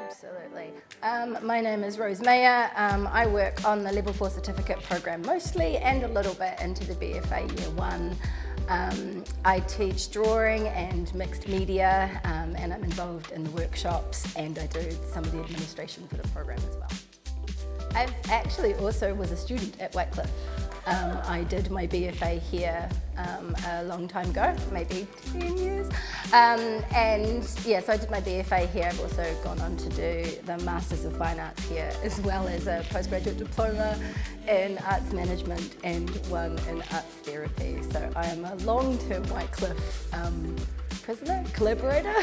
Absolutely. My name is Rose Meyer. I work on the Level 4 certificate program mostly and a little bit into the BFA Year 1. I teach drawing and mixed media and I'm involved in the workshops and I do some of the administration for the program as well. I actually also was a student at Whitecliffe. I did my BFA here a long time ago, maybe 10 years. And yeah, so I did my BFA here. I've also gone on to do the Masters of Fine Arts here, as well as a postgraduate diploma in arts management and one in arts therapy. So I am a long-term Whitecliffe prisoner, collaborator.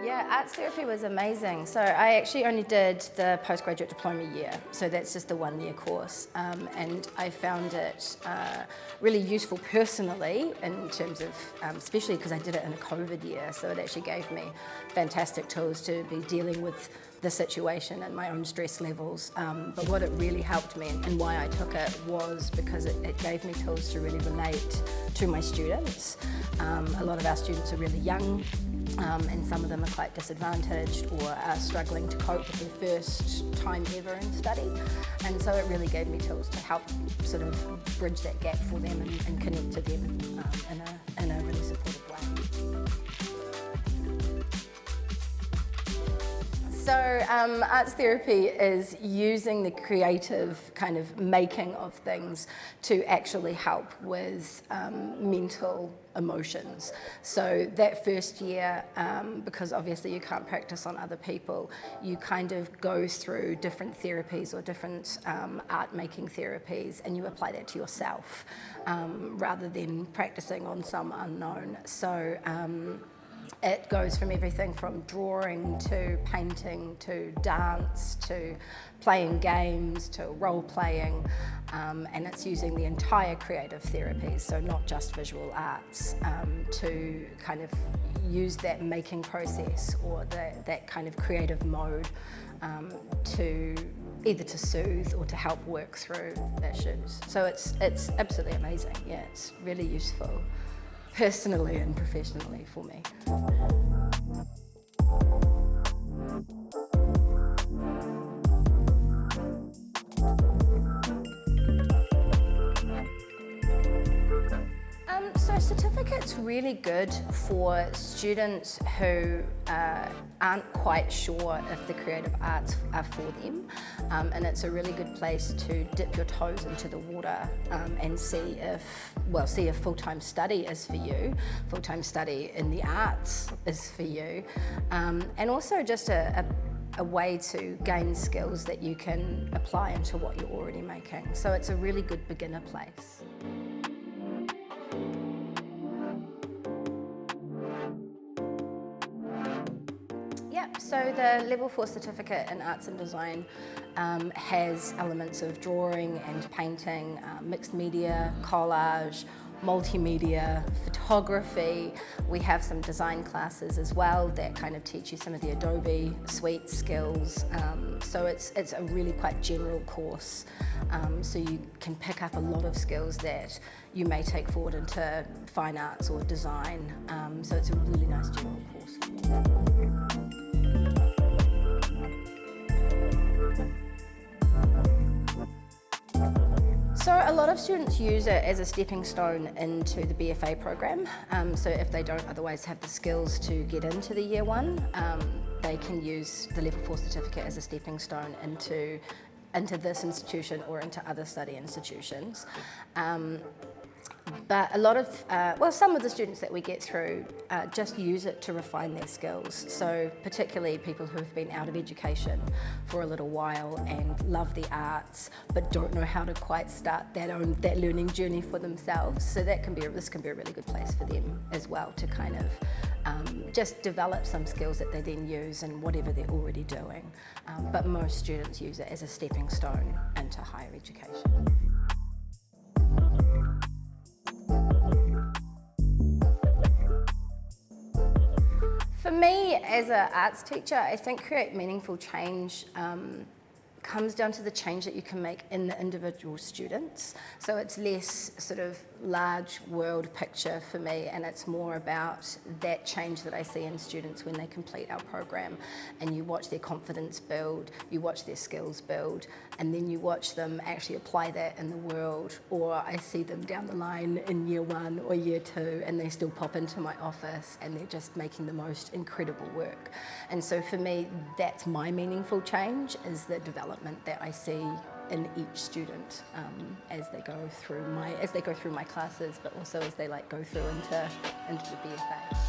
Yeah, arts therapy was amazing. So I actually only did the postgraduate diploma year, so that's just the 1-year course. And I found it really useful personally in terms of, especially because I did it in a COVID year, so it actually gave me fantastic tools to be dealing with the situation and my own stress levels. But what it really helped me and why I took it was because it gave me tools to really relate to my students. A lot of our students are really young. And some of them are quite disadvantaged or are struggling to cope with their first time ever in study. And so it really gave me tools to help sort of bridge that gap for them and connect to them in a really supportive way. So arts therapy is using the creative kind of making of things to actually help with mental emotions. So that first year, because obviously you can't practice on other people, you kind of go through different therapies or different art making therapies and you apply that to yourself rather than practicing on some unknown. So it goes from everything from drawing to painting to dance to playing games to role playing, and it's using the entire creative therapies, so not just visual arts, to kind of use that making process or that kind of creative mode to either to soothe or to help work through issues. So it's absolutely amazing. Yeah, it's really useful. Personally and professionally for me. So certificate's really good for students who aren't quite sure if the creative arts are for them, and it's a really good place to dip your toes into the water and see if full-time study is for you, full-time study in the arts is for you, and also just a way to gain skills that you can apply into what you're already making. So it's a really good beginner place. So the Level 4 certificate in Arts and Design has elements of drawing and painting, mixed media, collage, multimedia, photography. We have some design classes as well that kind of teach you some of the Adobe suite skills. So it's a really quite general course. So you can pick up a lot of skills that you may take forward into fine arts or design. So it's a really nice general course. So a lot of students use it as a stepping stone into the BFA program. So if they don't otherwise have the skills to get into the Year 1, they can use the Level 4 certificate as a stepping stone into this institution or into other study institutions. But a lot of, some of the students that we get through just use it to refine their skills. So particularly people who have been out of education for a little while and love the arts, but don't know how to quite start that learning journey for themselves. So this can be a really good place for them as well to kind of just develop some skills that they then use in whatever they're already doing. But most students use it as a stepping stone into higher education. For me, as an arts teacher, I think create meaningful change comes down to the change that you can make in the individual students. So it's less sort of large world picture for me, and it's more about that change that I see in students when they complete our program, and you watch their confidence build, you watch their skills build, and then you watch them actually apply that in the world. Or I see them down the line in year 1 or year 2, and they still pop into my office and they're just making the most incredible work. And so for me, that's my meaningful change, is the development that I see in each student as they go through my classes, but also as they go through into the BFA.